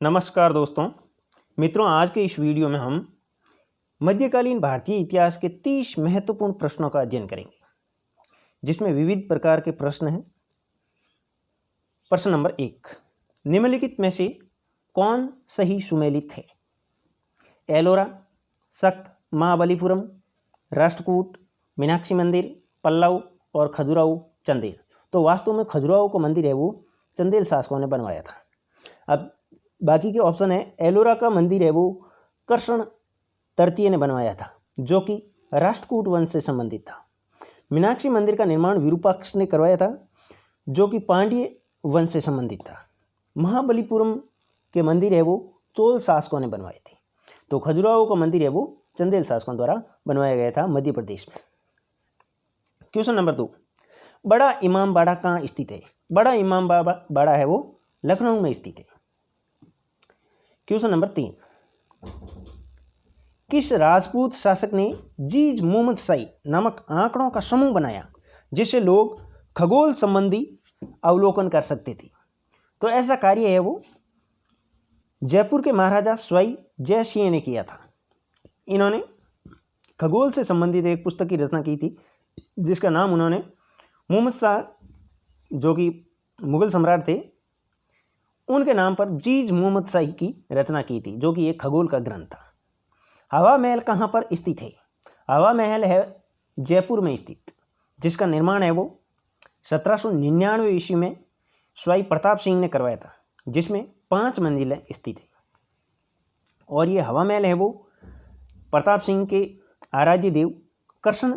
नमस्कार दोस्तों मित्रों, आज के इस वीडियो में हम मध्यकालीन भारतीय इतिहास के 30 महत्वपूर्ण प्रश्नों का अध्ययन करेंगे, जिसमें विविध प्रकार के प्रश्न हैं। प्रश्न नंबर 1, निम्नलिखित में से कौन सही सुमेलित है? एलोरा, सख्त, महाबलीपुरम, राष्ट्रकूट, मीनाक्षी मंदिर, पल्लव और खजुराहो चंदेल। तो वास्तव में खजुराहो का मंदिर है वो चंदेल शासकों ने बनवाया था। अब बाकी के ऑप्शन है, एलोरा का मंदिर है वो कृष्ण तृतीय ने बनवाया था, जो कि राष्ट्रकूट वंश से संबंधित था। मीनाक्षी मंदिर का निर्माण विरूपाक्ष ने करवाया था, जो कि पांड्य वंश से संबंधित था। महाबलीपुरम के मंदिर है वो चोल शासकों ने बनवाए थे। तो खजुराहो का मंदिर है वो चंदेल शासकों द्वारा बनवाया गया था मध्य प्रदेश में। क्वेश्चन नंबर 2, बड़ा इमाम बाड़ा कहाँ स्थित है? बड़ा इमाम बाड़ा है वो लखनऊ में स्थित है। क्वेश्चन नंबर 3, किस राजपूत शासक ने जीज मोहम्मद शाही नामक आंकड़ों का समूह बनाया, जिससे लोग खगोल संबंधी अवलोकन कर सकते थे? तो ऐसा कार्य है वो जयपुर के महाराजा स्वाई जय सिंह ने किया था। इन्होंने खगोल से संबंधित एक पुस्तक की रचना की थी, जिसका नाम उन्होंने मोहम्मद शाह, जो कि मुगल सम्राट थे, उनके नाम पर जीज मोहम्मद शाही की रचना की थी, जो कि एक खगोल का ग्रंथ था। हवा महल कहाँ पर स्थित है? हवा महल है जयपुर में स्थित, जिसका निर्माण है वो 1799 ईस्वी में स्वाई प्रताप सिंह ने करवाया था, जिसमें 5 मंजिलें स्थित है। और ये हवा महल है वो प्रताप सिंह के आराध्य देव कृष्ण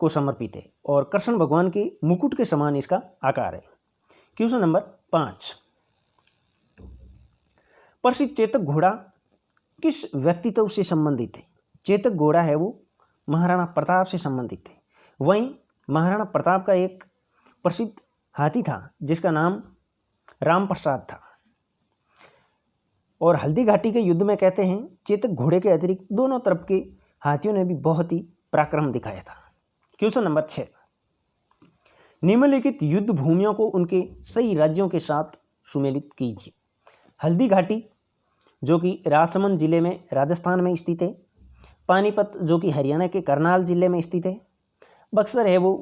को समर्पित है, और कृष्ण भगवान के मुकुट के समान इसका आकार है। क्वेश्चन नंबर 5, प्रसिद्ध चेतक घोड़ा किस व्यक्तित्व से संबंधित है? चेतक घोड़ा है वो महाराणा प्रताप से संबंधित है। वहीं महाराणा प्रताप का एक प्रसिद्ध हाथी था, जिसका नाम राम प्रसाद था। और हल्दी घाटी के युद्ध में कहते हैं चेतक घोड़े के अतिरिक्त दोनों तरफ के हाथियों ने भी बहुत ही पराक्रम दिखाया था। क्वेश्चन नंबर 6, निम्नलिखित युद्ध भूमियों को उनके सही राज्यों के साथ सुमेलित कीजिए। हल्दी घाटी, जो कि राजसमंद जिले में राजस्थान में स्थित है। पानीपत, जो कि हरियाणा के करनाल जिले में स्थित है। बक्सर है वो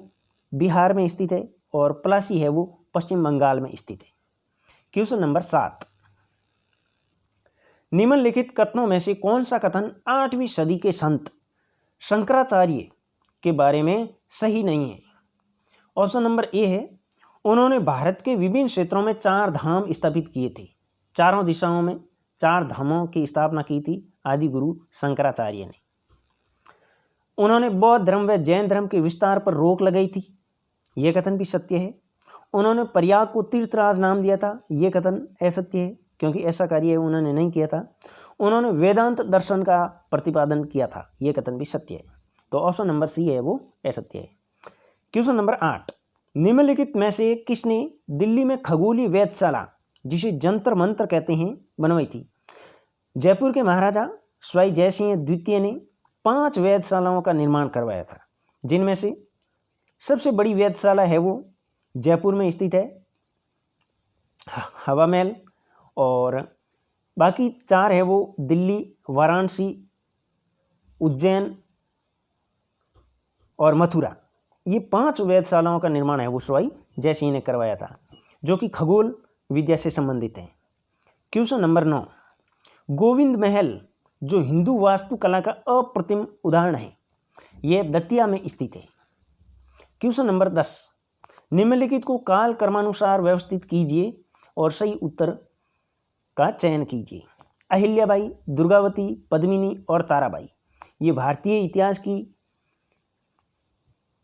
बिहार में स्थित है, और पलासी है वो पश्चिम बंगाल में स्थित है। क्वेश्चन नंबर 7, निम्नलिखित कथनों में से कौन सा कथन 8वीं सदी के संत शंकराचार्य के बारे में सही नहीं है? ऑप्शन नंबर ए है, उन्होंने भारत के विभिन्न क्षेत्रों में 4 धाम स्थापित किए थे। चारों दिशाओं में 4 धामों की स्थापना की थी आदि गुरु शंकराचार्य ने। उन्होंने बौद्ध धर्म व जैन धर्म के विस्तार पर रोक लगाई थी, यह कथन भी सत्य है। उन्होंने प्रयाग को तीर्थराज नाम दिया था, यह कथन असत्य है, क्योंकि ऐसा कार्य उन्होंने नहीं किया था। उन्होंने वेदांत दर्शन का प्रतिपादन किया था, यह कथन भी सत्य है। तो ऑप्शन नंबर सी है वो असत्य है। क्वेश्चन नंबर 8, निम्नलिखित में से किसने दिल्ली में खगोलीय वेधशाला, जिसे जंतर मंत्र कहते हैं, बनवाई थी? जयपुर के महाराजा स्वाई जय सिंह द्वितीय ने 5 वेधशालाओं का निर्माण करवाया था, जिनमें से सबसे बड़ी वेधशाला है वो जयपुर में स्थित है, हवा महल, और बाकी 4 है वो दिल्ली, वाराणसी, उज्जैन और मथुरा। ये 5 वेधशालाओं का निर्माण है वो स्वाई जय सिंह ने करवाया था, जो कि खगोल विद्या से संबंधित है। क्वेश्चन नंबर 9, गोविंद महल, जो हिंदू वास्तुकला का अप्रतिम उदाहरण है, यह दतिया में स्थित है। क्वेश्चन नंबर 10, निम्नलिखित को काल क्रमानुसार व्यवस्थित कीजिए और सही उत्तर का चयन कीजिए। अहिल्याबाई, दुर्गावती, पद्मिनी और ताराबाई ये भारतीय इतिहास की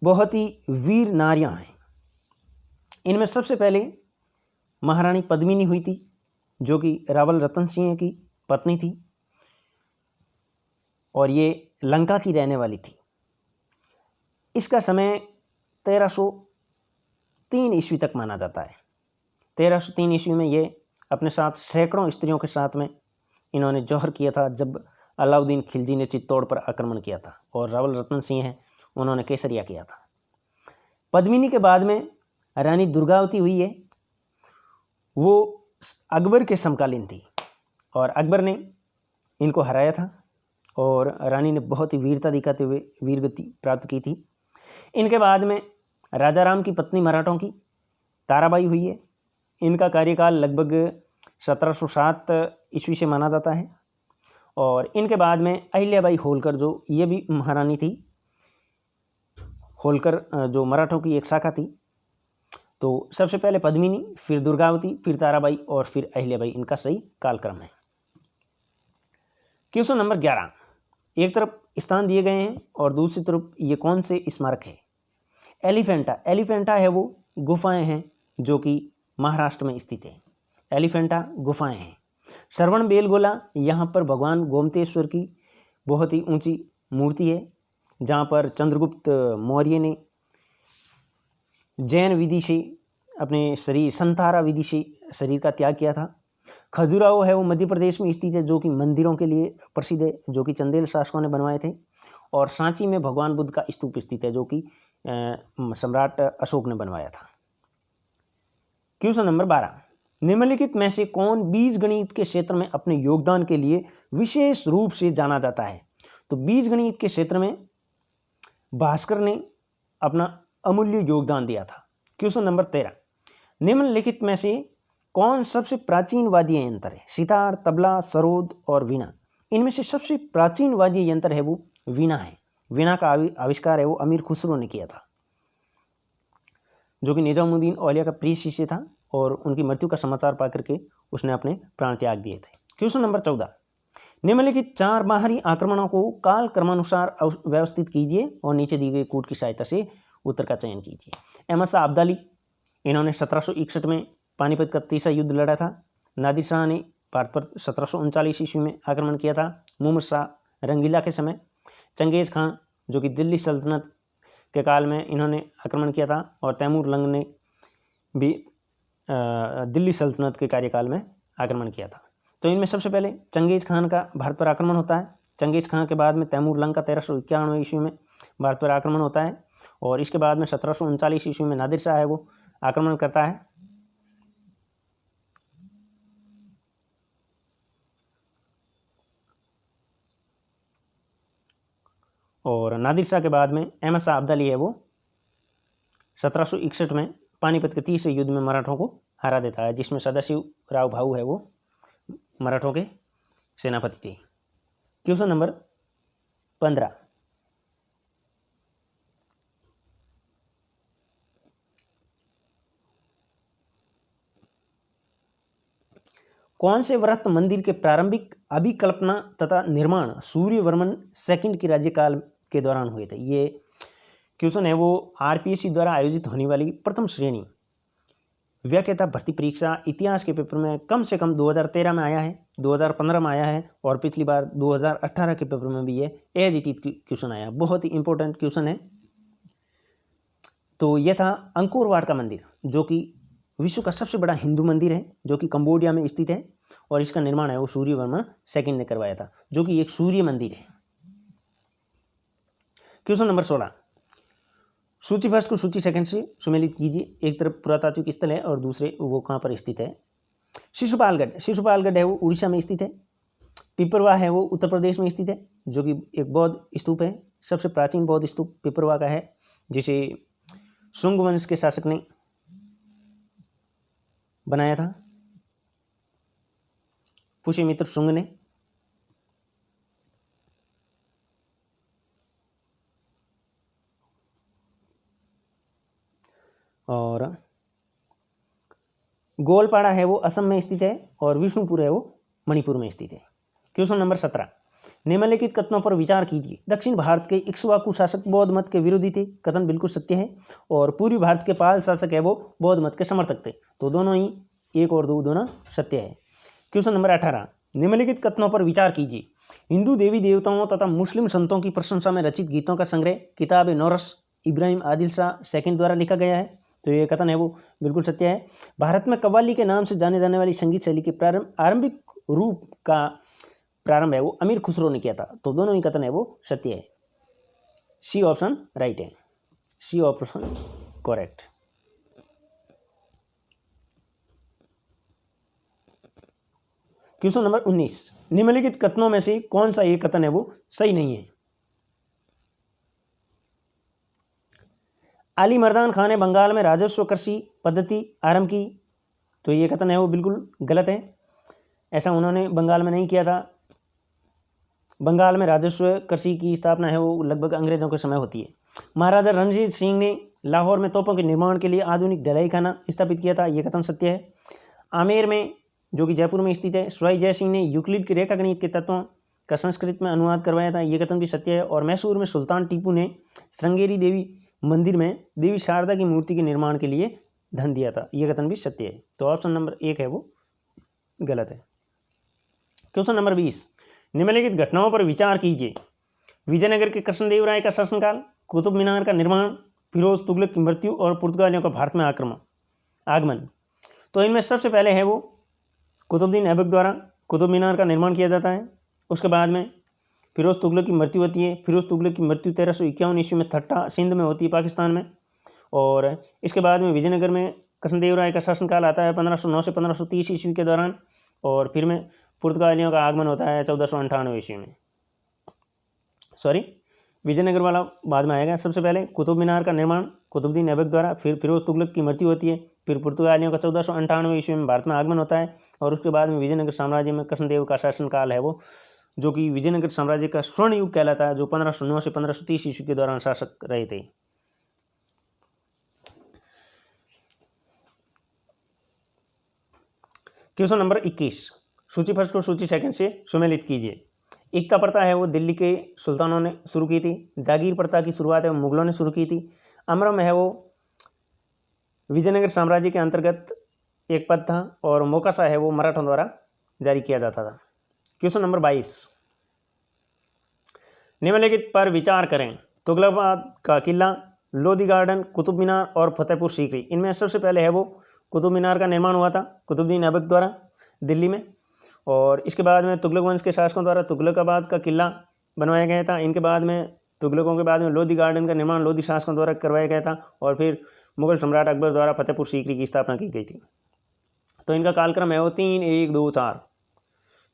बहुत ही वीर नारियां हैं। इनमें सबसे पहले महारानी पद्मिनी हुई थी, जो कि रावल रतन सिंह की पत्नी थी, और ये लंका की रहने वाली थी। इसका समय 1303 ईस्वी तक माना जाता है। 1303 ईस्वी में ये अपने साथ सैकड़ों स्त्रियों के साथ में इन्होंने जौहर किया था, जब अलाउद्दीन खिलजी ने चित्तौड़ पर आक्रमण किया था, और रावल रतन सिंह है उन्होंने केसरिया किया था। पद्मिनी के बाद में रानी दुर्गावती हुई है, वो अकबर के समकालीन थी। और अकबर ने इनको हराया था और रानी ने बहुत ही वीरता दिखाते हुए वीरगति प्राप्त की थी। इनके बाद में राजा राम की पत्नी मराठों की ताराबाई हुई है। इनका कार्यकाल लगभग 1707 ईस्वी से माना जाता है। और इनके बाद में अहिल्याबाई होलकर, जो ये भी महारानी थी, होलकर जो मराठों की एक शाखा थी। तो सबसे पहले पद्मिनी, फिर दुर्गावती, फिर ताराबाई और फिर अहिल्याबाई, इनका सही कालक्रम है। क्वेश्चन नंबर 11, एक तरफ स्थान दिए गए हैं और दूसरी तरफ ये कौन से स्मारक है? एलिफेंटा। एलिफेंटा है वो गुफाएं हैं जो कि महाराष्ट्र में स्थित है। एलिफेंटा गुफाएं हैं। श्रवण बेलगोला, यहाँ पर भगवान गोमतेश्वर की बहुत ही ऊंची मूर्ति है, जहाँ पर चंद्रगुप्त मौर्य ने जैन विधि से अपने शरीर, संतारा विधि से शरीर का त्याग किया था। खजुराहो है वो मध्य प्रदेश में स्थित है, जो कि मंदिरों के लिए प्रसिद्ध है, जो कि चंदेल शासकों ने बनवाए थे। और सांची में भगवान बुद्ध का स्तूप स्थित है, जो कि सम्राट अशोक ने बनवाया था। क्वेश्चन नंबर 12, निम्नलिखित में से कौन बीज गणित के क्षेत्र में अपने योगदान के लिए विशेष रूप से जाना जाता है? तो बीज गणित के क्षेत्र में भास्कर ने अपना अमूल्य योगदान दिया था। क्वेश्चन नंबर 13, निम्नलिखित में से कौन सबसे प्राचीन वाद्य यंत्र है? सितार, तबला, सरोद और वीणा। इनमें से सबसे प्राचीन वाद्य यंत्र है वो वीणा है। वीणा का आविष्कार है वो अमीर खुसरो ने किया था, जो कि निजामुद्दीन औलिया का प्रिय शिष्य था और उनकी मृत्यु का समाचार पाकर के उसने अपने प्राण त्याग दिए थे। क्वेश्चन नंबर 14, निम्नलिखित 4 बाहरी आक्रमणों को काल क्रमानुसार व्यवस्थित कीजिए और नीचे दी गई कूट की सहायता से उत्तर का चयन कीजिए। अहमद शाह अब्दाली, इन्होंने 1761 में पानीपत का तीसरा युद्ध लड़ा था। नादिर शाह ने भारत पर 1739 ईस्वी में आक्रमण किया था, मुहम्मद शाह रंगीला के समय। चंगेज़ खान, जो कि दिल्ली सल्तनत के काल में इन्होंने आक्रमण किया था, और तैमूर लंग ने भी दिल्ली सल्तनत के कार्यकाल में आक्रमण किया था। तो इनमें सबसे पहले चंगेज़ खान का भारत पर आक्रमण होता है। चंगेज़ खान के बाद में तैमूर लंग का 1391 ईस्वी में भारत पर आक्रमण होता है, और इसके बाद में 1739 ईस्वी में नादिर शाह है वो आक्रमण करता है। और नादिर शाह के बाद में अहमद शाह अब्दाली है वो 1761 में पानीपत के तीसरे युद्ध में मराठों को हरा देता है, जिसमें सदाशिव राव भाऊ है वो मराठों के सेनापति थे। क्वेश्चन नंबर 15, कौन से व्रत मंदिर के प्रारंभिक अभिकल्पना तथा निर्माण सूर्यवर्मन सेकंड के राज्यकाल के दौरान हुए थे? ये क्वेश्चन है वो आरपीएससी द्वारा आयोजित होने वाली प्रथम श्रेणी व्याख्याता भर्ती परीक्षा इतिहास के पेपर में कम से कम 2013 में आया है, 2015 में आया है, और पिछली बार 2018 के पेपर में भी ये एज इट इज क्वेश्चन आया। बहुत ही इंपॉर्टेंट क्वेश्चन है। तो यह था अंकोर वाट का मंदिर, जो कि विश्व का सबसे बड़ा हिंदू मंदिर है, जो कि कंबोडिया में स्थित है, और इसका निर्माण है वो सूर्यवर्मन सेकंड ने करवाया था, जो कि एक सूर्य मंदिर है। क्वेश्चन नंबर 16, सूची फर्स्ट को सूची सेकंड से सुमेलित कीजिए। एक तरफ पुरातात्विक स्थल है और दूसरे वो कहाँ पर स्थित है? शिशुपालगढ़। शिशुपालगढ़ है वो उड़ीसा में स्थित है। पिपरवा है वो उत्तर प्रदेश में स्थित है, जो कि एक बौद्ध स्तूप है। सबसे प्राचीन बौद्ध स्तूप पिपरवा का है, जिसे शुंग वंश के शासक ने बनाया था, पुष्यमित्र शुंग ने। और गोलपाड़ा है वो असम में स्थित है, और विष्णुपुर है वो मणिपुर में स्थित है। क्वेश्चन नंबर 17, निम्नलिखित कथनों पर विचार कीजिए। दक्षिण भारत के इक्ष्वाकु शासक बौद्ध मत के विरोधी थे, कथन बिल्कुल सत्य है, और पूर्वी भारत के पाल शासक है वो बौद्ध मत के समर्थक थे। तो दोनों ही, एक और दो दोनों सत्य है। क्वेश्चन नंबर 18, निम्नलिखित कथनों पर विचार कीजिए। हिंदू देवी देवताओं तथा मुस्लिम संतों की प्रशंसा में रचित गीतों का संग्रह किताब नौरस इब्राहिम आदिल शाह सेकंड द्वारा लिखा गया है। तो ये कथन है वो बिल्कुल सत्य है। भारत में कव्वाली के नाम से जाने जाने वाली संगीत शैली के आरंभिक रूप का प्रारंभ है वो अमीर खुसरो ने किया था। तो दोनों ही कथन है वो सत्य है। सी ऑप्शन राइट है, C option correct. Question number 19, निम्नलिखित कथनों में से कौन सा एक कथन है वो सही नहीं है। अली मर्दान खान ने बंगाल में राजस्व कृषि पद्धति आरंभ की, तो ये कथन है वो बिल्कुल गलत है। ऐसा उन्होंने बंगाल में नहीं किया था। बंगाल में राजस्व कृषि की स्थापना है वो लगभग अंग्रेजों के समय होती है। महाराजा रणजीत सिंह ने लाहौर में तोपों के निर्माण के लिए आधुनिक ढलाई खाना स्थापित किया था, ये कथन सत्य है। आमेर में, जो कि जयपुर में स्थित है, स्वाई जय सिंह ने यूक्लिड के रेखागणित के तत्वों का संस्कृत में अनुवाद करवाया था, ये कथन भी सत्य है। और मैसूर में सुल्तान टीपू ने श्रृंगेरी देवी मंदिर में देवी शारदा की मूर्ति के निर्माण के लिए धन दिया था, ये कथन भी सत्य है। तो ऑप्शन नंबर 1 है वो गलत है। क्वेश्चन नंबर 20, निम्नलिखित घटनाओं पर विचार कीजिए। विजयनगर के कृष्णदेव राय का शासनकाल, कुतुब मीनार का निर्माण, फिरोज तुगलक की मृत्यु और पुर्तगालियों का भारत में आगमन। तो इनमें सबसे पहले है वो कुतुबुद्दीन ऐबक द्वारा कुतुब मीनार का निर्माण किया जाता है। उसके बाद में फिरोज तुगलक की मृत्यु होती है। फिरोज तुगलक की मृत्यु 1351 ईस्वी में ठट्टा सिंध में होती है, पाकिस्तान में। और इसके बाद में विजयनगर में कृष्णदेव राय का शासनकाल आता है 1509 से 1530 ईस्वी के दौरान। और फिर में पुर्तगालियों का आगमन होता है 1498 ईस्वी में। विजयनगर वाला बाद में आएगा। सबसे पहले कुतुब मीनार का निर्माण कुतुबुद्दीन ऐबक द्वारा, फिर फिरोज तुगलक की मृत्यु होती है, फिर पुर्तगालियों का 1498 ईस्वी में भारत में आगमन होता है। और उसके बाद में विजयनगर साम्राज्य में कृष्णदेव का शासनकाल है वो, जो कि विजयनगर साम्राज्य का स्वर्ण युग कहलाता है, जो 1509 से 1530 ईस्वी के दौरान शासक रहे थे। क्वेश्चन नंबर 21, सूची फर्स्ट को सूची सेकंड से सुमेलित कीजिए। एकता प्रथा है वो दिल्ली के सुल्तानों ने शुरू की थी। जागीर प्रथा की शुरुआत है वो मुगलों ने शुरू की थी। अमरम है वो विजयनगर साम्राज्य के अंतर्गत एक पद था। और मोकासा है वो मराठों द्वारा जारी किया जाता था। क्वेश्चन नंबर 22, निम्नलिखित पर विचार करें। तुगलकाबाद का किला, लोधी गार्डन, कुतुब मीनार और फतेहपुर सीकरी। इनमें सबसे पहले है वो कुतुब मीनार का निर्माण हुआ था कुतुबुद्दीन ऐबक द्वारा दिल्ली में। और इसके बाद में तुगलक वंश के शासकों द्वारा तुगलकाबाद का किला बनवाया गया था। इनके बाद में तुगलकों के बाद में लोधी गार्डन का निर्माण लोधी शासकों द्वारा करवाया गया था। और फिर मुगल सम्राट अकबर द्वारा फतेहपुर सीकरी की स्थापना की गई थी। तो इनका कालक्रम है वो 3 1 2 4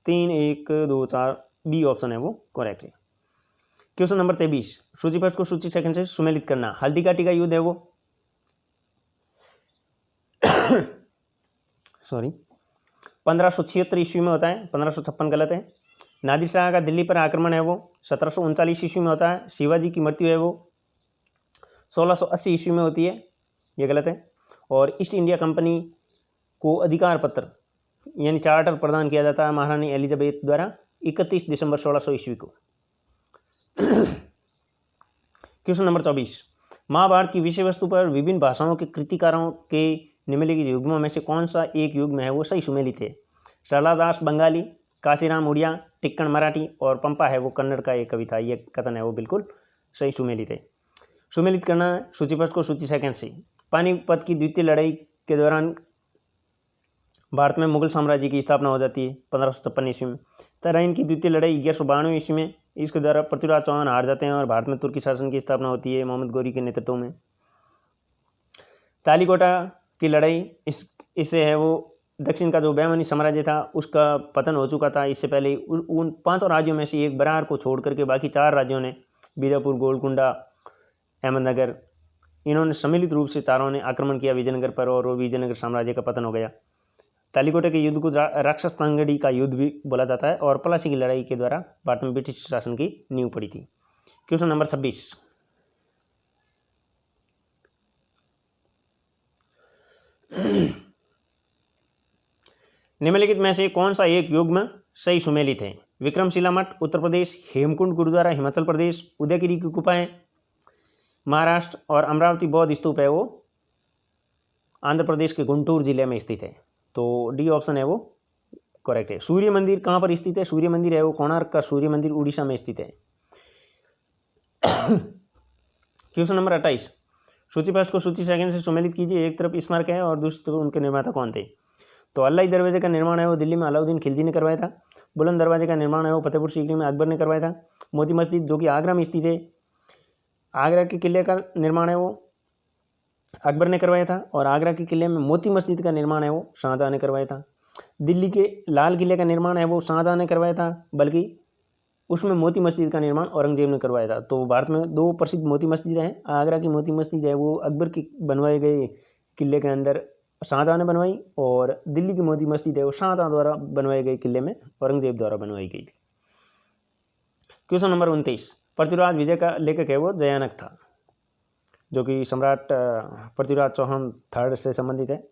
3 1 2 4, बी ऑप्शन है वो करेक्ट है। क्वेश्चन नंबर 23, सूची फर्स्ट को सूची सेकंड से सुमेलित करना। हल्दी घाटी का युद्ध है वो 1576 ईस्वी में होता है, 1556 गलत है। नादिर शाह का दिल्ली पर आक्रमण है वो 1739 ईस्वी में होता है। शिवाजी की मृत्यु है वो 1680 ईस्वी में होती है, ये गलत है। और ईस्ट इंडिया कंपनी को अधिकार पत्र यानी चार्टर प्रदान किया जाता है महारानी एलिजाबेथ द्वारा 31 दिसंबर 1600 ईस्वी को। क्वेश्चन नंबर 24, महाभारत की विषय वस्तु पर विभिन्न भाषाओं के कृतिकारों के निम्नलिखित युग्मों में से कौन सा एक युग्म है वो सही सुमेलित है। सरलादास बंगाली, काशीराम उड़िया, टिक्कण मराठी और पंपा है वो कन्नड़ का एक कविता। ये कथन है वो बिल्कुल सही सुमेलित है। सुमेलित करना है सूची फर्स्ट को सूची सेकंड से। पानीपत की द्वितीय लड़ाई के दौरान भारत में मुगल साम्राज्य की स्थापना हो जाती है 1556 ईस्वी में। तराइन की द्वितीय लड़ाई 1192 ईस्वी में, इसके द्वारा पृथ्वीराज चौहान हार जाते हैं और भारत में तुर्की शासन की स्थापना होती है मोहम्मद गोरी के नेतृत्व में। तालीकोटा की लड़ाई इससे है वो दक्षिण का जो बहमनी साम्राज्य था उसका पतन हो चुका था। इससे पहले उन 5 राज्यों में से एक बरार को छोड़ करके बाकी 4 राज्यों ने, बीजापुर, गोलकुंडा, अहमदनगर, इन्होंने सम्मिलित रूप से चारों ने आक्रमण किया विजयनगर पर और विजयनगर साम्राज्य का पतन हो गया। तालीकोटे के युद्ध को राक्षस तांगड़ी का युद्ध भी बोला जाता है और प्लासी की लड़ाई के द्वारा भारत में ब्रिटिश शासन की नींव पड़ी थी। क्वेश्चन नंबर 26, निम्नलिखित में से कौन सा एक युग्म सही सुमेलित है। विक्रमशिला मठ उत्तर प्रदेश, हेमकुंड गुरुद्वारा हिमाचल प्रदेश, उदयगिरी की गुफाएं महाराष्ट्र और अमरावती बौद्ध स्तूप है वो आंध्र प्रदेश के गुंटूर जिले में स्थित है। तो डी ऑप्शन है वो करेक्ट है। सूर्य मंदिर कहाँ पर स्थित है। सूर्य मंदिर है वो कोणार्क का सूर्य मंदिर उड़ीसा में स्थित है। क्वेश्चन नंबर 28, सूची फर्स्ट को सूची सेकंड से सुमेलित कीजिए। एक तरफ स्मारक है और दूसरी तरफ उनके निर्माता कौन थे। तो अल्लाही दरवाजे का निर्माण है वो दिल्ली में अलाउद्दीन खिलजी ने करवाया था। बुलंद दरवाजे का निर्माण है वो फतेहपुर सीकरी में अकबर ने करवाया था। मोती मस्जिद जो कि आगरा में स्थित है, आगरा के किले का निर्माण है वो अकबर ने करवाया था। और आगरा के किले में मोती मस्जिद का निर्माण है वो शाहजहाँ ने करवाया था। दिल्ली के लाल किले का निर्माण है वो शाहजहाँ ने करवाया था, बल्कि उसमें मोती मस्जिद का निर्माण औरंगजेब ने करवाया था। तो भारत में दो प्रसिद्ध मोती मस्जिद हैं। आगरा की मोती मस्जिद है वो अकबर की बनवाए गए किले के अंदर शाहजहाँ ने बनवाई, और दिल्ली की मोती मस्जिद है वो शाहजहाँ द्वारा बनवाए गए किले में औरंगजेब द्वारा बनवाई गई थी। क्वेश्चन नंबर 29, पृथ्वीराज विजय का लेखक है वो जयानक था, जो कि सम्राट पृथ्वीराज चौहान थर्ड से संबंधित है।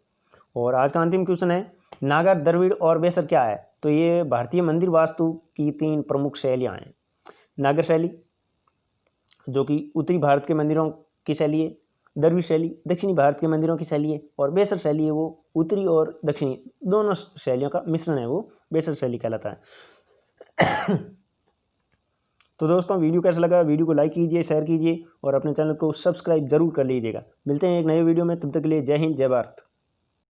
और आज का अंतिम क्वेश्चन है, नागर, द्रविड़ और बेसर क्या है? तो ये भारतीय मंदिर वास्तु की 3 प्रमुख शैलियाँ हैं। नागर शैली जो कि उत्तरी भारत के मंदिरों की शैली है, द्रविड़ शैली दक्षिणी भारत के मंदिरों की शैली है, और बेसर शैली है वो उत्तरी और दक्षिणी दोनों शैलियों का मिश्रण है, वो बेसर शैली कहलाता है। तो दोस्तों वीडियो कैसा लगा? वीडियो को लाइक कीजिए, शेयर कीजिए और अपने चैनल को सब्सक्राइब जरूर कर लीजिएगा। मिलते हैं एक नए वीडियो में, तब तक के लिए जय हिंद, जय भारत।